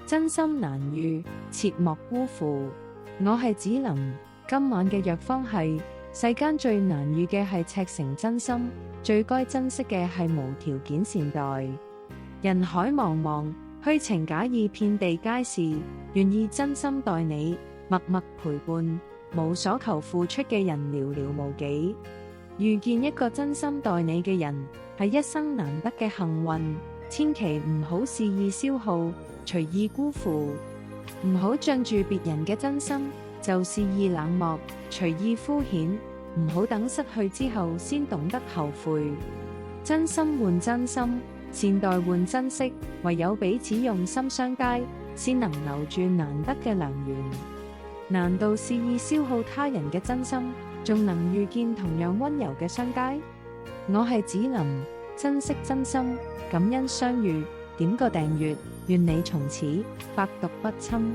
真心難遇，切莫辜負。我係子琳，今晚嘅藥方係：世間最難遇嘅係赤誠真心，最該珍惜嘅係無條件善待。人海茫茫，虛情假意遍地皆是，願意真心待你，默默陪伴，無所求付出嘅人寥寥無幾。遇見一個真心待你嘅人，係一生難得嘅幸運，千祈唔好肆意消耗，隨意辜負。唔好仗住別人嘅真心，就肆意冷漠，隨意敷衍。唔好等失去之後先懂得後悔。真心換真心，善待換珍惜，唯有彼此用心相待，先能留住難得嘅良緣。難道肆意消耗他人嘅真心，仲能遇見同樣溫柔嘅相偕？我係子琳，珍惜真心，感恩相遇，點個訂閱，願你從此百毒不侵。